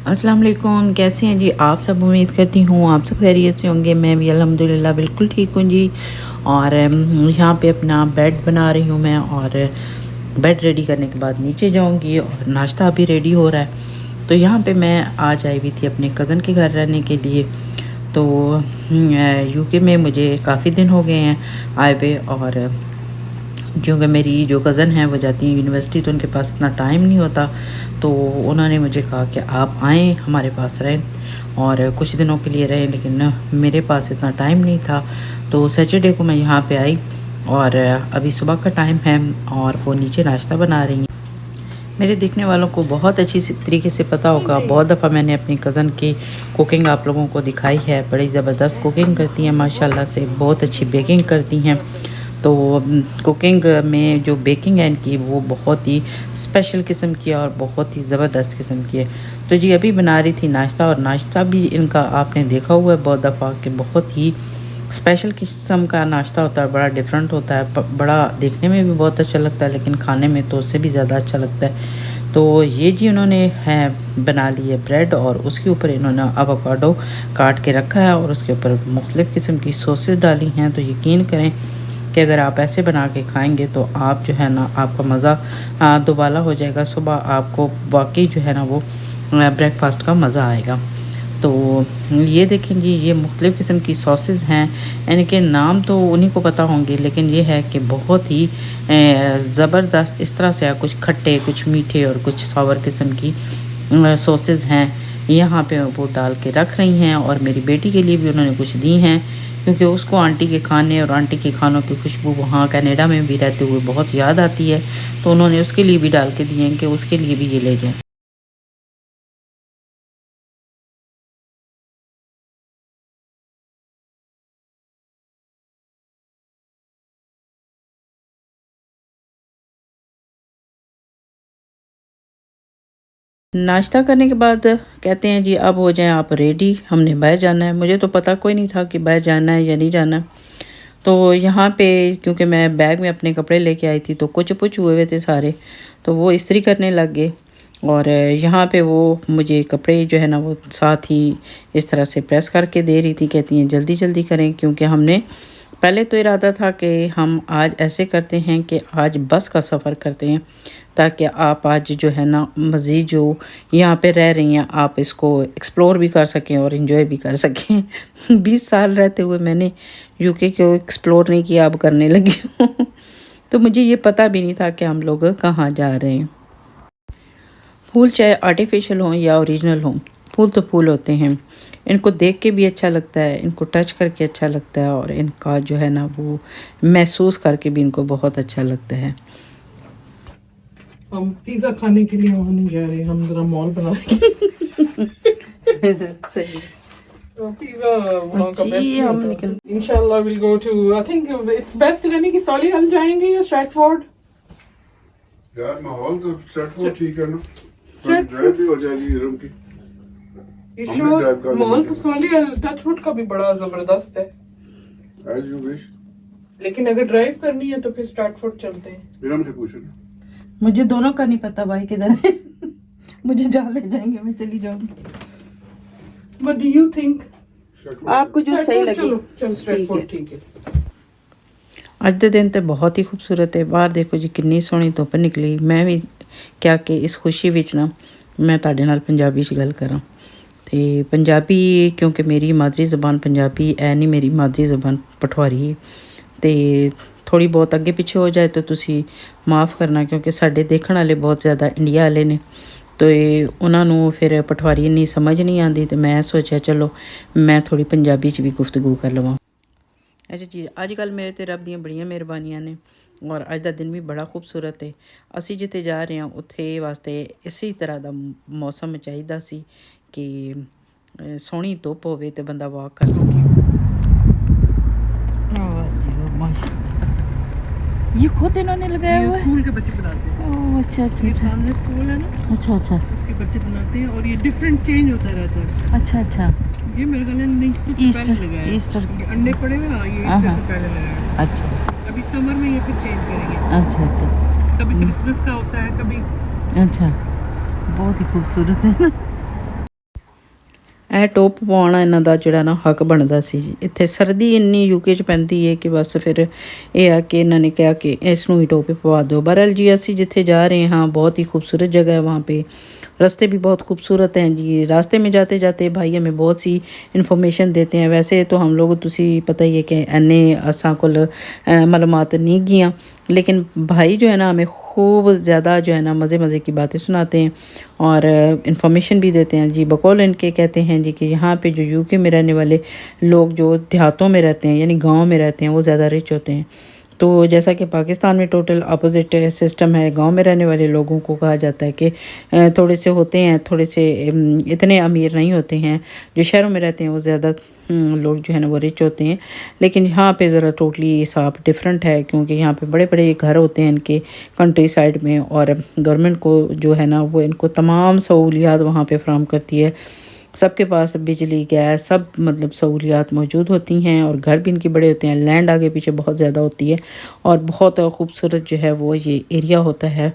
अस्सलाम वालेकुम, कैसे हैं जी आप सब। उम्मीद करती हूँ आप सब खैरियत से होंगे। मैं भी अल्हम्दुलिल्लाह बिल्कुल ठीक हूँ जी। और यहाँ पे अपना बेड बना रही हूँ मैं, और बेड रेडी करने के बाद नीचे जाऊँगी और नाश्ता अभी रेडी हो रहा है। तो यहाँ पे मैं आज आई हुई थी अपने कज़न के घर रहने के लिए। तो यूके में मुझे काफ़ी दिन हो गए हैं आए हुए, और क्योंकि मेरी जो कज़न है वो जाती है यूनिवर्सिटी, तो उनके पास इतना टाइम नहीं होता। तो उन्होंने मुझे कहा कि आप आएँ हमारे पास रहें, और कुछ दिनों के लिए रहें, लेकिन मेरे पास इतना टाइम नहीं था। तो सैटरडे को मैं यहाँ पे आई, और अभी सुबह का टाइम है और वो नीचे नाश्ता बना रही हैं। मेरे देखने वालों को बहुत अच्छी तरीके से पता होगा, बहुत दफ़ा मैंने अपनी कज़न की कुकिंग आप लोगों को दिखाई है। बड़ी ज़बरदस्त कुकिंग करती हैं माशाल्लाह से, बहुत अच्छी बेकिंग करती हैं। तो कुकिंग में जो बेकिंग है इनकी वो बहुत ही स्पेशल किस्म की है और बहुत ही ज़बरदस्त किस्म की है। तो जी अभी बना रही थी नाश्ता, और नाश्ता भी इनका आपने देखा हुआ है बहुत दफ़ा कि बहुत ही स्पेशल किस्म का नाश्ता होता है, बड़ा डिफरेंट होता है, बड़ा देखने में भी बहुत अच्छा लगता है, लेकिन खाने में तो उससे भी ज़्यादा अच्छा लगता है। तो ये जी उन्होंने है बना ली है ब्रेड, और उसके ऊपर इन्होंने एवोकाडो काट के रखा है, और उसके ऊपर मुख्तलिफ़ किस्म की सॉसेस डाली हैं। तो यकीन करें कि अगर आप ऐसे बना के खाएंगे तो आप जो है ना, आपका मज़ा दोबाला हो जाएगा। सुबह आपको वाकई जो है ना वो ब्रेकफास्ट का मज़ा आएगा। तो ये देखें जी, ये मुख्तलिफ़ किस्म की सॉसेस हैं, इनके नाम तो उन्हीं को पता होंगे, लेकिन ये है कि बहुत ही ज़बरदस्त इस तरह से कुछ खट्टे, कुछ मीठे और कुछ सावर किस्म की सॉसेस हैं। यहाँ पे वो डाल के रख रही हैं, और मेरी बेटी के लिए भी उन्होंने कुछ दी हैं, क्योंकि उसको आंटी के खाने और आंटी के खानों की खुशबू वहाँ कनाडा में भी रहते हुए बहुत याद आती है। तो उन्होंने उसके लिए भी डाल के दिए हैं कि उसके लिए भी ये ले जाएँ। नाश्ता करने के बाद कहते हैं जी अब हो जाएं आप रेडी, हमने बाहर जाना है। मुझे तो पता कोई नहीं था कि बाहर जाना है या नहीं जाना है। तो यहाँ पे क्योंकि मैं बैग में अपने कपड़े लेके आई थी, तो कुछ पुच हुए हुए थे सारे, तो वो इस्त्री करने लग गए। और यहाँ पे वो मुझे कपड़े जो है ना वो साथ ही इस तरह से प्रेस करके दे रही थी। कहती हैं जल्दी जल्दी करें, क्योंकि हमने पहले तो इरादा था कि हम आज ऐसे करते हैं कि आज बस का सफ़र करते हैं, ताकि आप आज जो है ना मज़ीद जो यहाँ पे रह रही हैं आप इसको एक्सप्लोर भी कर सकें और इन्जॉय भी कर सकें। 20 साल रहते हुए मैंने यूके को एक्सप्लोर नहीं किया, अब करने लगी हूँ। तो मुझे ये पता भी नहीं था कि हम लोग कहाँ जा रहे हैं। फूल चाहे आर्टिफिशियल हों या ओरिजिनल हों, फूल तो फूल होते हैं। इनको देख के भी अच्छा लगता है, इनको टच करके अच्छा लगता है, और इनका जो है ना वो महसूस करके भी इनको बहुत अच्छा लगता है। हम पिज्जा खाने के लिए वहाँ नहीं जा रहे, हम जरा मॉल बना सही। तो पिज्जा वहाँ का जी बेस्ट हम होता निकल है। इंशाल्लाह will go to, I think it's best यानी कि सॉलीहल जाएंगे या स्ट्रैटफोर्ड। यार माहौल तो स्ट्रैटफोर्ड ठीक है ना, स्ट्रैटफोर्ड ड्राइव भी हो जाएगी इरम की। मॉल तो सॉलीहल टचवुड का भी बड़ा जबरदस्त है, एज यू विश। लेकिन अगर ड्राइव करनी है तो फिर स्ट्रैटफोर्ड चलते हैं। इरम से पूछो ना। मुझे दोनों का नहीं पता भाई किधर है। मुझे जहाँ ले जाएंगे मैं चली जाऊंगी। बट डू यू थिंक आपको जो सही लगे। चलो स्ट्रैटफोर्ड ठीक है। ਅੱਜ ਦੇ ਦਿਨ ਤੇ ਬਹੁਤ ਹੀ ਖੂਬਸੂਰਤ ਹੈ। ਬਾਹਰ ਦੇਖੋ ਜੀ ਕਿੰਨੀ ਸੋਹਣੀ ਧੁੱਪ ਨਿਕਲੀ। ਮੈਂ ਵੀ ਕਿਹਾ ਕਿ ਇਸ ਖੁਸ਼ੀ ਵਿੱਚ ਨਾ ਮੈਂ ਤੁਹਾਡੇ ਨਾਲ ਪੰਜਾਬੀ 'ਚ ਗੱਲ ਕਰਾਂ। ਤੇ ਪੰਜਾਬੀ ਕਿਉਂਕਿ ਮੇਰੀ ਮਾਦਰੀ ਜ਼ਬਾਨ ਪੰਜਾਬੀ ਐ ਨਹੀਂ, ਮੇਰੀ ਮਾਦਰੀ ਜ਼ਬਾਨ ਪਠਵਾਰੀ ਹੈ। ਤੇ ਥੋੜ੍ਹੀ ਬਹੁਤ ਅੱਗੇ ਪਿੱਛੇ ਹੋ ਜਾਏ ਤਾਂ ਤੁਸੀਂ ਮਾफ़ ਕਰਨਾ, ਕਿਉਂਕਿ ਸਾਡੇ ਦੇਖਣ ਵਾਲੇ ਬਹੁਤ ਜ਼ਿਆਦਾ ਇੰਡੀਆ ਵਾਲੇ ਨੇ। ਤੇ ਉਹਨਾਂ ਨੂੰ ਫਿਰ ਪਠਵਾਰੀ ਇੰਨੀ ਸਮਝ ਨਹੀਂ ਆਉਂਦੀ, ਤੇ ਮੈਂ ਸੋਚਿਆ ਚਲੋ ਮੈਂ ਥੋੜ੍ਹੀ ਪੰਜਾਬੀ 'ਚ ਵੀ ਗੁਫ਼ਤਗੂ ਕਰ ਲਵਾਂ। अच्छा जी, अजकल मेरे ते रब ਦੀਆਂ ਬੜੀਆਂ ਮਿਹਰਬਾਨੀਆਂ ਨੇ, ਔਰ ਅੱਜ ਦਾ ਦਿਨ ਵੀ ਬੜਾ ਖੂਬਸੂਰਤ ਹੈ। ਅਸੀਂ ਜਿੱਥੇ ਜਾ ਰਹੇ ਹਾਂ ਉੱਥੇ ਵਾਸਤੇ ਇਸੇ ਤਰ੍ਹਾਂ ਦਾ ਮੌਸਮ ਚਾਹੀਦਾ ਸੀ ਕਿ ਸੋਹਣੀ ਧੁੱਪ ਹੋਵੇ ਤੇ ਬੰਦਾ ਵਾਕ ਕਰ ਸਕੇ। ये खुद इन्होंने लगाया हुआ है? स्कूल के बच्चे बनाते हैं। ओह अच्छा अच्छा ये अच्छा सामने स्कूल है ना, अच्छा अच्छा उसके बच्चे बनाते हैं, और ये डिफरेंट चेंज होता रहता है। अच्छा अच्छा। ये मेरे ख्याल में ईस्टर से ईस्टर पहले लगाया है। ईस्टर ये अंडे पड़े हुए हैं, ये ईस्टर से पहले लगाया है। अच्छा अभी समर में ये फिर चेंज करेंगे। अच्छा अच्छा कभी क्रिसमस का होता है, कभी अच्छा। बहुत ही खूबसूरत है ना। ਇਹ ਟੋਪ ਪਾਉਣਾ ਇਹਨਾਂ ਦਾ ਜਿਹੜਾ ਨਾ ਹੱਕ ਬਣਦਾ ਸੀ ਜੀ। ਇੱਥੇ ਸਰਦੀ ਇੰਨੀ ਯੂਕੇ 'ਚ ਪੈਂਦੀ ਹੈ ਕਿ ਬਸ ਫਿਰ ਇਹ ਆ ਕਿ ਇਹਨਾਂ ਨੇ ਕਿਹਾ ਕਿ ਇਸ ਨੂੰ ਹੀ ਟੋਪ ਪਵਾ ਦਿਓ। बहरहाल जी ਅਸੀਂ जिथे जा रहे हैं बहुत ही खूबसूरत जगह है, वहाँ पे रास्ते भी बहुत खूबसूरत हैं जी। रास्ते में जाते जाते भाई हमें बहुत सी इन्फॉर्मेशन देते हैं। वैसे तो हम लोग तुसी पता ही है कि इन्ने असां कोल मालूमात नहीं गियाँ, लेकिन भाई जो है ना हमें खूब ज़्यादा जो है ना मज़े की बातें सुनाते हैं और इन्फॉर्मेशन भी देते हैं जी। बकौल इनके कहते हैं जी कि यहाँ पे जो यूके में रहने वाले लोग जो देहातों में रहते हैं यानी गाँव में रहते हैं वो ज़्यादा रिच होते हैं। तो जैसा कि पाकिस्तान में टोटल अपोजिट सिस्टम है, गांव में रहने वाले लोगों को कहा जाता है कि थोड़े से होते हैं, थोड़े से इतने अमीर नहीं होते हैं। जो शहरों में रहते हैं वो ज़्यादा लोग जो है ना वो रिच होते हैं। लेकिन यहाँ पे ज़रा टोटली हिसाब डिफरेंट है, क्योंकि यहाँ पे बड़े बड़े घर होते हैं इनके कंट्री साइड में, और गवर्नमेंट को जो है ना वो इनको तमाम सहूलियात वहाँ पे फराहम करती है। सबके पास बिजली गैस सब मतलब सहूलियात मौजूद होती हैं, और घर भी इनके बड़े होते हैं। लैंड आगे पीछे बहुत ज़्यादा होती है, और बहुत खूबसूरत जो है वो ये एरिया होता है।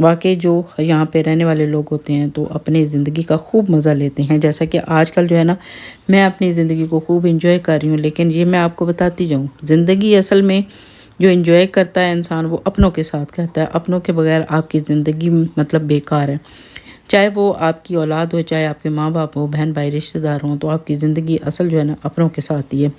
वाकई जो यहाँ पे रहने वाले लोग होते हैं तो अपनी ज़िंदगी का खूब मज़ा लेते हैं। जैसा कि आजकल जो है ना मैं अपनी ज़िंदगी को खूब इंजॉय कर रही हूँ, लेकिन ये मैं आपको बताती जाऊँ, ज़िंदगी असल में जो इंजॉय करता है इंसान वो अपनों के साथ करता है। अपनों के बगैर आपकी ज़िंदगी मतलब बेकार है। चाहे वो आपकी औलाद हो, चाहे आपके माँ बाप हो, बहन भाई रिश्तेदार हों, तो आपकी ज़िंदगी असल जो है ना अपनों के साथ ही है।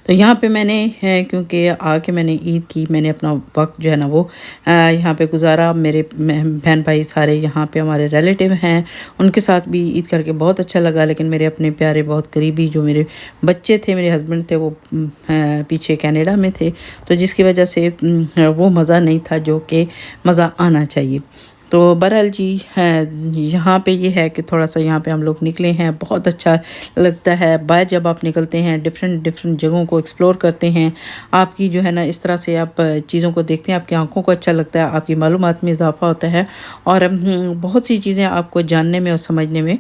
तो यहाँ पे मैंने क्योंकि आके मैंने ईद की, मैंने अपना वक्त जो है ना वो यहाँ पे गुजारा। मेरे बहन भाई सारे यहाँ पे हमारे रिलेटिव हैं, उनके साथ भी ईद करके बहुत अच्छा लगा। लेकिन मेरे अपने प्यारे बहुत करीबी जो मेरे बच्चे थे, मेरे हस्बैंड थे, वो पीछे कनाडा में थे, तो जिसकी वजह से वो मज़ा नहीं था जो कि मज़ा आना चाहिए। तो बहरहाल जी है यहाँ पे ये है कि थोड़ा सा यहाँ पे हम लोग निकले हैं, बहुत अच्छा लगता है। बाहर जब आप निकलते हैं डिफरेंट जगहों को एक्सप्लोर करते हैं, आपकी जो है ना इस तरह से आप चीज़ों को देखते हैं, आपकी आंखों को अच्छा लगता है, आपकी मालूमात में इजाफा होता है, और बहुत सी चीज़ें आपको जानने में और समझने में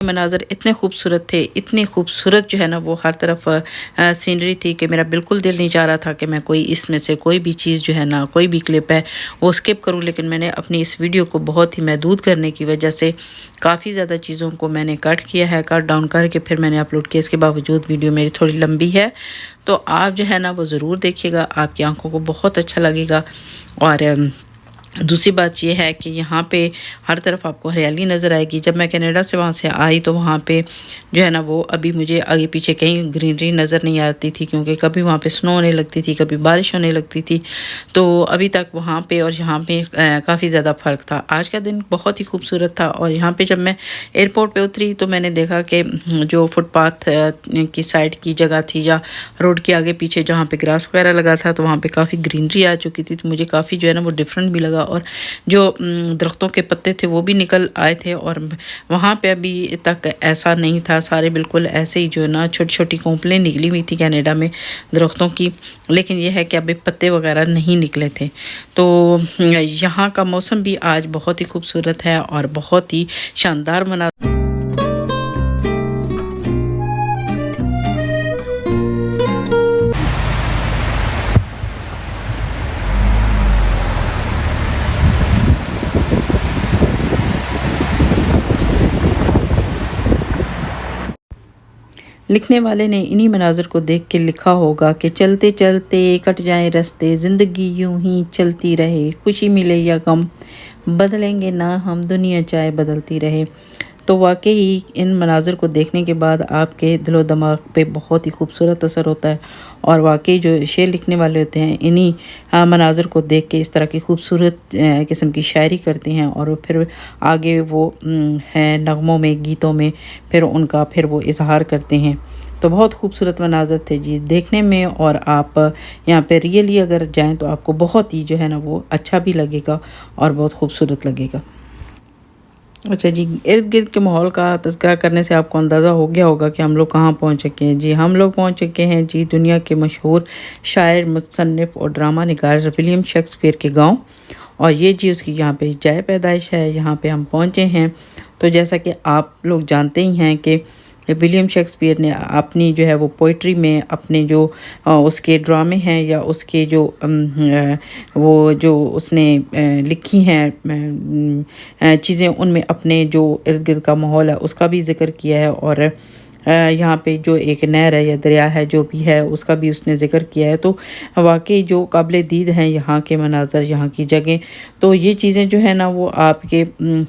मनाज़र इतने खूबसूरत थे, इतनी खूबसूरत जो है ना वो हर तरफ सीनरी थी कि मेरा बिल्कुल दिल नहीं चाह रहा था कि मैं कोई इसमें से कोई भी चीज़ जो है ना, कोई भी क्लिप है वो स्किप करूं। लेकिन मैंने अपनी इस वीडियो को बहुत ही महदूद करने की वजह से काफ़ी ज़्यादा चीज़ों को मैंने कट किया है, कट डाउन करके फिर मैंने अपलोड किया। इसके बावजूद वीडियो मेरी थोड़ी लंबी है, तो आप जो है ना वो ज़रूर देखिएगा, आपकी आँखों को बहुत अच्छा लगेगा। और दूसरी बात ये है कि यहाँ पे हर तरफ आपको हरियाली नज़र आएगी। जब मैं कनाडा से वहाँ से आई तो वहाँ पे जो है ना वो अभी मुझे आगे पीछे कहीं ग्रीनरी नज़र नहीं आती थी, क्योंकि कभी वहाँ पे स्नो होने लगती थी, कभी बारिश होने लगती थी। तो अभी तक वहाँ पे और यहाँ पे काफ़ी ज़्यादा फ़र्क था। आज का दिन बहुत ही खूबसूरत था, और यहाँ पे जब मैं एयरपोर्ट पे उतरी तो मैंने देखा कि जो फुटपाथ की साइड की जगह थी या रोड के आगे पीछे जहाँ पे ग्रास वगैरह लगा था, तो वहाँ पे काफ़ी ग्रीनरी आ चुकी थी। तो मुझे काफ़ी जो है ना वो डिफरेंट भी लगा, और जो दरख्तों के पत्ते थे वो भी निकल आए थे, और वहाँ पे अभी तक ऐसा नहीं था। सारे बिल्कुल ऐसे ही जो है ना छोटी छोटी कोंपलें निकली हुई थी कनाडा में दरख्तों की, लेकिन यह है कि अभी पत्ते वगैरह नहीं निकले थे। तो यहाँ का मौसम भी आज बहुत ही खूबसूरत है और बहुत ही शानदार मना लिखने वाले ने इन्हीं मनाज़र को देख के लिखा होगा कि चलते चलते कट जाए रास्ते, ज़िंदगी यूं ही चलती रहे, खुशी मिले या गम बदलेंगे ना हम, दुनिया चाहे बदलती रहे। तो वाक़ई इन मनाज़र को देखने के बाद आपके दिलो दिमाग पे बहुत ही खूबसूरत असर होता है, और वाक़ई जो शेर लिखने वाले होते हैं इन्हीं मनाज़र को देख के इस तरह की खूबसूरत किस्म की शायरी करते हैं, और फिर आगे वो है नग़मों में, गीतों में फिर उनका फिर वो इज़हार करते हैं। तो बहुत खूबसूरत मनाज़र थे जी देखने में, और आप यहाँ पे रियली अगर जाएँ तो आपको बहुत ही जो है ना वो अच्छा भी लगेगा और बहुत खूबसूरत लगेगा। अच्छा जी, इर्द-गिर्द के माहौल का तज़किरा करने से आपको अंदाज़ा हो गया होगा कि हम लोग कहाँ पहुँच चुके हैं। जी, हम लोग पहुँच चुके हैं जी दुनिया के मशहूर शायर, मुसन्निफ़ और ड्रामा निगार विलियम शेक्सपियर के गाँव, और ये जी उसकी यहाँ पे जाए पैदाइश है, यहाँ पे हम पहुँचे हैं। तो जैसा कि आप लोग जानते ही हैं कि विलियम शेक्सपियर ने अपनी जो है वो पोइट्री में अपने जो उसके ड्रामे हैं या उसके जो वो जो उसने लिखी हैं चीज़ें, उनमें अपने जो इर्द-गिर्द का माहौल है उसका भी ज़िक्र किया है, और यहाँ पे जो एक नहर है या दरिया है जो भी है उसका भी उसने ज़िक्र किया है। तो वाक़ई जो काबिल दीद हैं यहाँ के मनाज़र, यहाँ की जगह, तो ये चीज़ें जो है ना वो आपके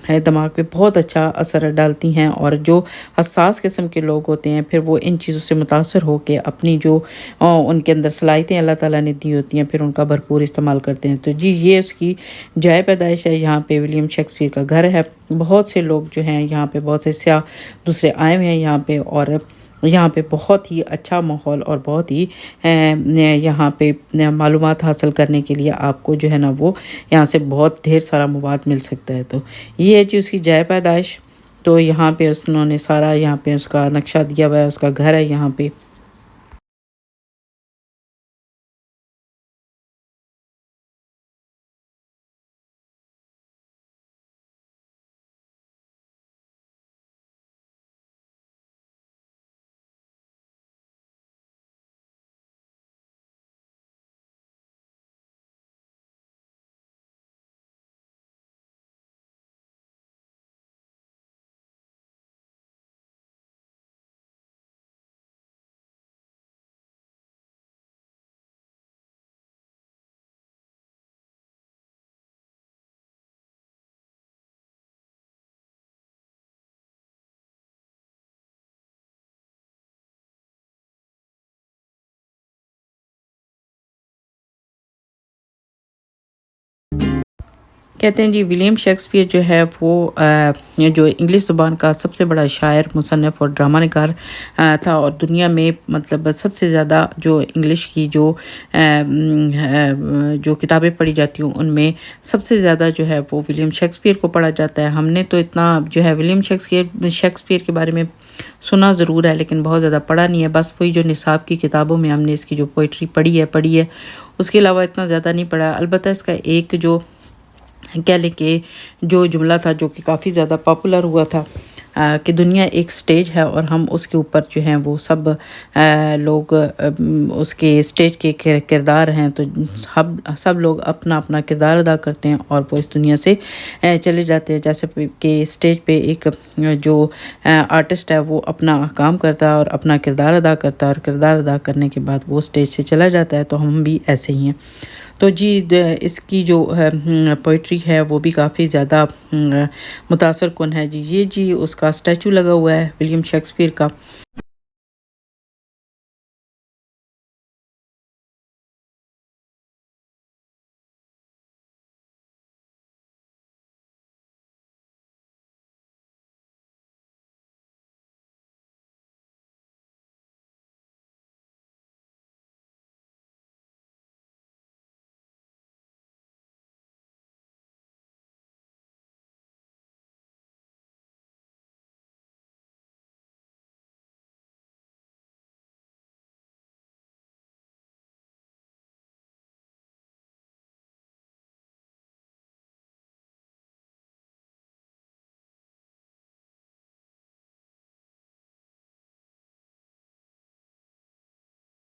है दिमाग पे बहुत अच्छा असर डालती हैं, और जो हसास किस्म के लोग होते हैं फिर वो इन चीज़ों से मुतासर होके अपनी जो उनके अंदर सलाहियतें अल्लाह ताला ने दी होती हैं फिर उनका भरपूर इस्तेमाल करते हैं। तो जी ये उसकी जाए पैदाइश है, यहाँ पे विलियम शेक्सपियर का घर है। बहुत से लोग जो हैं यहाँ पे, बहुत से सियाह दूसरे आए हुए हैं यहाँ पे, और यहाँ पे बहुत ही अच्छा माहौल और बहुत ही यहाँ पे मालूमात हासिल करने के लिए आपको जो है ना वो यहाँ से बहुत ढेर सारा मवाद मिल सकता है। तो ये है जी उसकी जाए पैदाइश। तो यहाँ पे उन्होंने सारा यहाँ पे उसका नक्शा दिया हुआ है, उसका घर है यहाँ पे। कहते हैं जी विलियम शेक्सपियर जो है वो ये जो इंग्लिश ज़ुबान का सबसे बड़ा शायर, मुसन्निफ़ और ड्रामा निगार था, और दुनिया में मतलब सबसे ज़्यादा जो इंग्लिश की जो जो किताबें पढ़ी जाती हैं उनमें सबसे ज़्यादा जो है वो विलियम शेक्सपियर को पढ़ा जाता है। हमने तो इतना जो है विलियम शेक्सपियर के बारे में सुना ज़रूर है, लेकिन बहुत ज़्यादा पढ़ा नहीं है। बस वही जो निसाब की किताबों में हमने इसकी जो पोइट्री पढ़ी है, उसके अलावा इतना ज़्यादा नहीं पढ़ा। अलबत्ता इसका एक जो कह लें कि जो जुमला था जो कि काफ़ी ज़्यादा पॉपुलर हुआ था कि दुनिया एक स्टेज है और हम उसके ऊपर जो हैं वो सब लोग उसके स्टेज के किरदार हैं। तो सब सब लोग अपना अपना किरदार अदा करते हैं और वो इस दुनिया से चले जाते हैं। जैसे कि स्टेज पे एक जो आर्टिस्ट है वो अपना काम करता है और अपना किरदार अदा करता है, और किरदार अदा करने के बाद वो स्टेज से चला जाता है। तो हम भी ऐसे ही हैं। तो जी इसकी जो पोइट्री है वो भी काफ़ी ज़्यादा मुतासर कुन है जी। ये जी उसका स्टैचू लगा हुआ है विलियम शेक्सपियर का।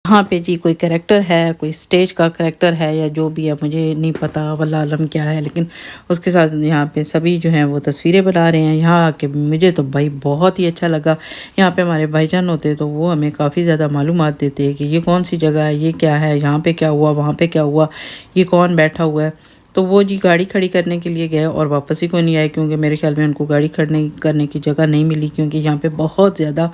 यहाँ पे जी कोई कैरेक्टर है, कोई स्टेज का कैरेक्टर है या जो भी है मुझे नहीं पता वल्लाह आलम क्या है, लेकिन उसके साथ यहाँ पे सभी जो हैं वो तस्वीरें बना रहे हैं। यहाँ आके मुझे तो भाई बहुत ही अच्छा लगा। यहाँ पे हमारे भाईजान होते तो वो हमें काफ़ी ज़्यादा मालूमात देते हैं कि ये कौन सी जगह है, ये क्या है, यहाँ पे क्या हुआ, वहाँ पे क्या हुआ, ये कौन बैठा हुआ है। तो वो जी गाड़ी खड़ी करने के लिए गए और वापस ही कोई नहीं आए, क्योंकि मेरे ख्याल में उनको गाड़ी खड़ने करने की जगह नहीं मिली, क्योंकि यहाँ पे बहुत ज़्यादा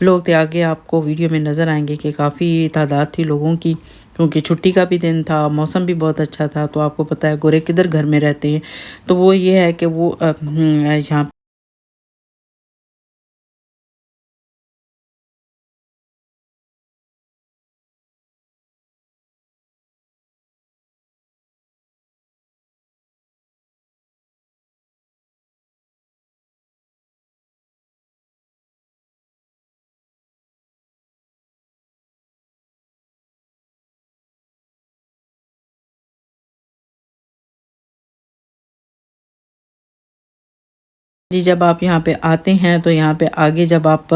लोग थे। आगे आपको वीडियो में नज़र आएंगे कि काफ़ी तादाद थी लोगों की, क्योंकि छुट्टी का भी दिन था, मौसम भी बहुत अच्छा था। तो आपको पता है गोरे किधर घर में रहते हैं, तो वो ये है कि वो यहाँ जी जब आप यहाँ पे आते हैं तो यहाँ पे आगे जब आप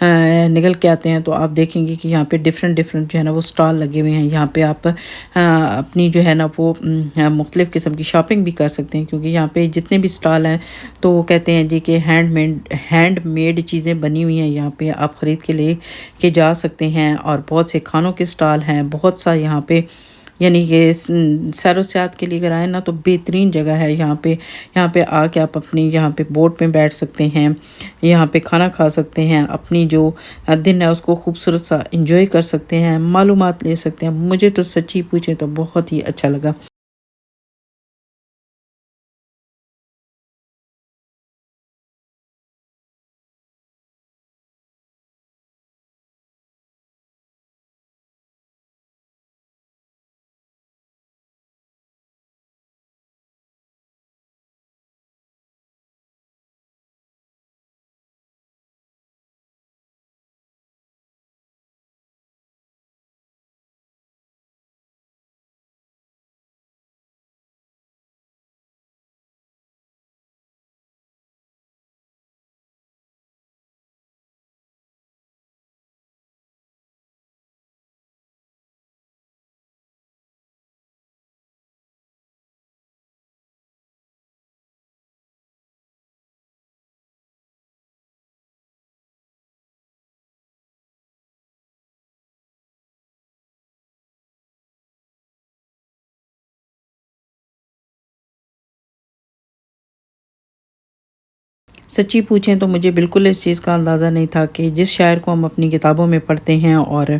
निकल के आते हैं तो आप देखेंगे कि यहाँ पे डिफरेंट डिफरेंट जो है ना वो स्टॉल लगे हुए हैं। यहाँ पे आप अपनी जो है ना वो मुख्तलिफ़ किस्म की शॉपिंग भी कर सकते हैं, क्योंकि यहाँ पे जितने भी स्टॉल हैं तो वो कहते हैं जी कि हैंडमेड चीज़ें बनी हुई हैं। यहाँ पे आप ख़रीद के ले के जा सकते हैं, और बहुत से खानों के स्टॉल हैं, बहुत सा यहाँ पे यानी कि सैर व सयाहत के लिए अगर आए ना तो बेहतरीन जगह है। यहाँ पे आके आप अपनी यहाँ पे बोट में बैठ सकते हैं, यहाँ पे खाना खा सकते हैं, अपनी जो दिन है उसको खूबसूरत सा इंजॉय कर सकते हैं, मालूमात ले सकते हैं। मुझे तो सच्ची पूछे तो बहुत ही अच्छा लगा। सच्ची पूछें तो मुझे बिल्कुल इस चीज़ का अंदाज़ा नहीं था कि जिस शायर को हम अपनी किताबों में पढ़ते हैं और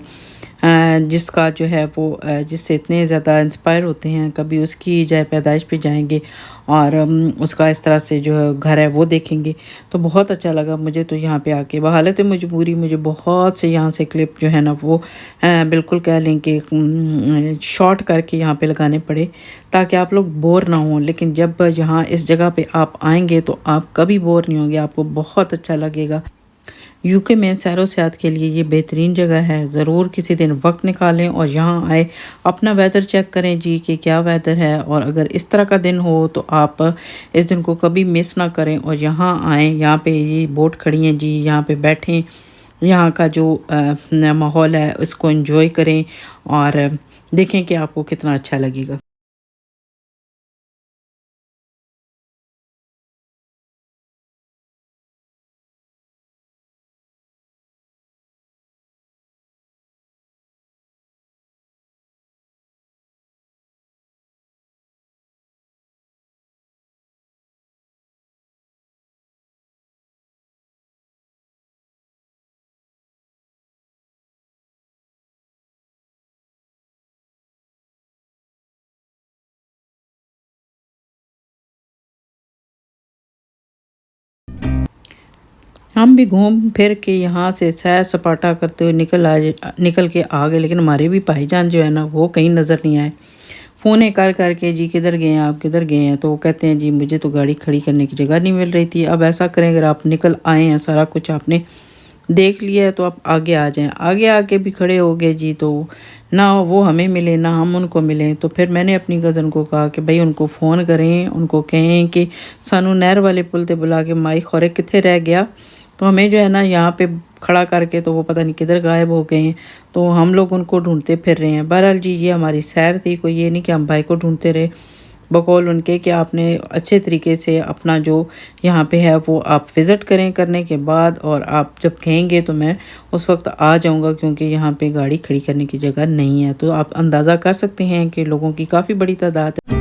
जिसका जो है वो जिससे इतने ज़्यादा इंस्पायर होते हैं, कभी उसकी जाए पैदाइश पे जाएंगे और उसका इस तरह से जो है घर है वो देखेंगे तो बहुत अच्छा लगा मुझे। तो यहाँ पे आके बहालत मजबूरी मुझे बहुत से यहाँ से क्लिप जो है ना वो बिल्कुल कह लें कि शॉर्ट करके यहाँ पे लगाने पड़े ताकि आप लोग बोर ना हों। लेकिन जब यहाँ इस जगह पे आप आएंगे तो आप कभी बोर नहीं होंगे, आपको बहुत अच्छा लगेगा। यूके में सैर व सयाहत के लिए ये बेहतरीन जगह है। ज़रूर किसी दिन वक्त निकालें और यहाँ आए, अपना वेदर चेक करें जी कि क्या वेदर है, और अगर इस तरह का दिन हो तो आप इस दिन को कभी मिस ना करें और यहाँ आएँ। यहाँ पे ये बोट खड़ी हैं जी, यहाँ पे बैठें, यहाँ का जो माहौल है उसको एंजॉय करें और देखें कि आपको कितना अच्छा लगेगा। हम भी घूम फिर के यहाँ से सैर सपाटा करते हुए निकल के आ गए, लेकिन हमारे भी भाईजान जो है ना वो कहीं नज़र नहीं आए। फ़ोन कर के जी किधर गए हैं आप, किधर गए हैं, तो वो कहते हैं जी मुझे तो गाड़ी खड़ी करने की जगह नहीं मिल रही थी। अब ऐसा करें, अगर आप निकल आए हैं, सारा कुछ आपने देख लिया है, तो आप आगे आ जाएं। आगे आके भी खड़े हो गए जी, तो ना वो हमें मिले ना हम उनको मिले। तो फिर मैंने अपनी कज़न को कहा कि भाई उनको फ़ोन करें, उनको कहें कि सानू नहर वाले पुल ते बुला के माई खौरे कितने रह गया। तो हमें जो है ना यहाँ पे खड़ा करके, तो वो पता नहीं किधर गायब हो गए हैं, तो हम लोग उनको ढूंढते फिर रहे हैं। बहरहाल जी ये हमारी सैर थी, कोई ये नहीं कि हम भाई को ढूंढते रहे। बकौल उनके कि आपने अच्छे तरीके से अपना जो यहाँ पे है वो आप विज़िट करें, करने के बाद और आप जब कहेंगे तो मैं उस वक्त आ जाऊँगा, क्योंकि यहाँ पे गाड़ी खड़ी करने की जगह नहीं है। तो आप अंदाज़ा कर सकते हैं कि लोगों की काफ़ी बड़ी तादाद है।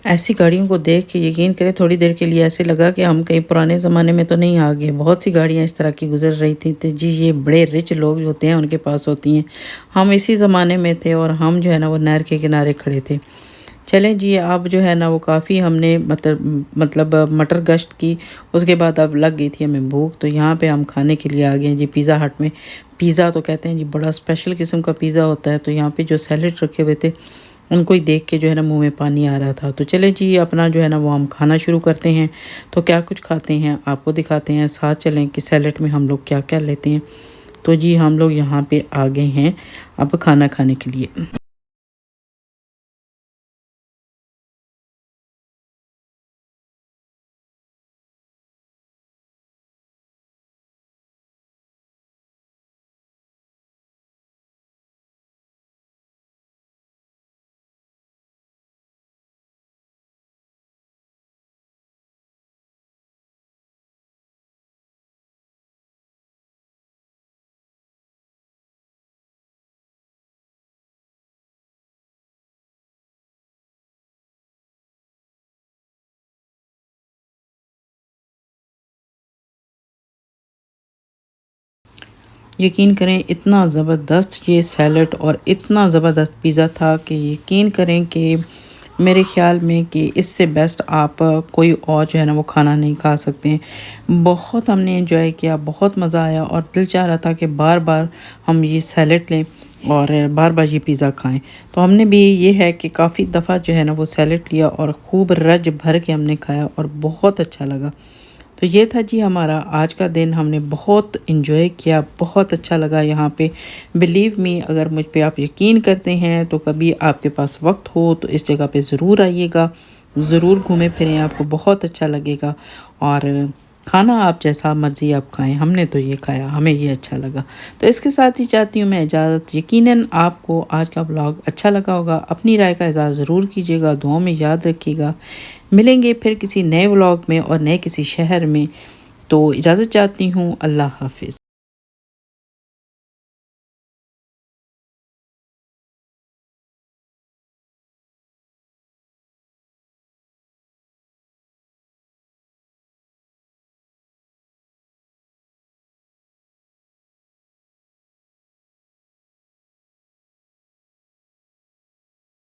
ऐसी गाड़ियों को देख के यकीन करें थोड़ी देर के लिए ऐसे लगा कि हम कहीं पुराने ज़माने में तो नहीं आ गए। बहुत सी गाड़ियाँ इस तरह की गुजर रही थी, तो जी ये बड़े रिच लोग जो होते हैं उनके पास होती हैं। हम इसी ज़माने में थे और हम जो है ना वो नहर के किनारे खड़े थे। चलें जी, अब जो है ना वो काफ़ी हमने मतलब मटर गश्त की, उसके बाद अब लग गई थी हमें भूख, तो यहाँ पे हम खाने के लिए आ गए हैं जी पिज़्ज़ा हट में। पिज़्ज़ा तो कहते हैं जी बड़ा स्पेशल किस्म का पिज़्ज़ा होता है, तो यहाँ पे जो सैलेड रखे हुए थे उनको ही देख के जो है ना मुंह में पानी आ रहा था। तो चलें जी अपना जो है ना वो हम खाना शुरू करते हैं। तो क्या कुछ खाते हैं आपको दिखाते हैं, साथ चलें कि सैलेड में हम लोग क्या क्या लेते हैं। तो जी हम लोग यहाँ पे आ गए हैं अब खाना खाने के लिए। यकीन करें इतना ज़बरदस्त ये सैलड और इतना ज़बरदस्त पिज़्ज़ा था कि यकीन करें कि मेरे ख़्याल में कि इससे बेस्ट आप कोई और जो है ना वो खाना नहीं खा सकते हैं। बहुत हमने एंजॉय किया, बहुत मज़ा आया और दिल चाह रहा था कि बार-बार हम ये सैलड लें और बार-बार ये पिज़्ज़ा खाएँ। तो हमने भी ये है कि काफ़ी दफ़ा जो है ना वो सैलड लिया और खूब रज भर के हमने खाया और बहुत अच्छा लगा। तो ये था जी हमारा आज का दिन, हमने बहुत इन्जॉय किया, बहुत अच्छा लगा यहाँ पे। बिलीव मी, अगर मुझ पे आप यकीन करते हैं तो कभी आपके पास वक्त हो तो इस जगह पे ज़रूर आइएगा, ज़रूर घूमें फिरें, आपको बहुत अच्छा लगेगा। और खाना आप जैसा मर्ज़ी आप खाएं, हमने तो ये खाया, हमें ये अच्छा लगा। तो इसके साथ ही चाहती हूँ मैं इजाज़त। यकीनन आपको आज का व्लॉग अच्छा लगा होगा, अपनी राय का इज़हार ज़रूर कीजिएगा, दुआओं में याद रखिएगा। मिलेंगे फिर किसी नए व्लॉग में और नए किसी शहर में। तो इजाज़त चाहती हूँ, अल्लाह हाफ़िज़।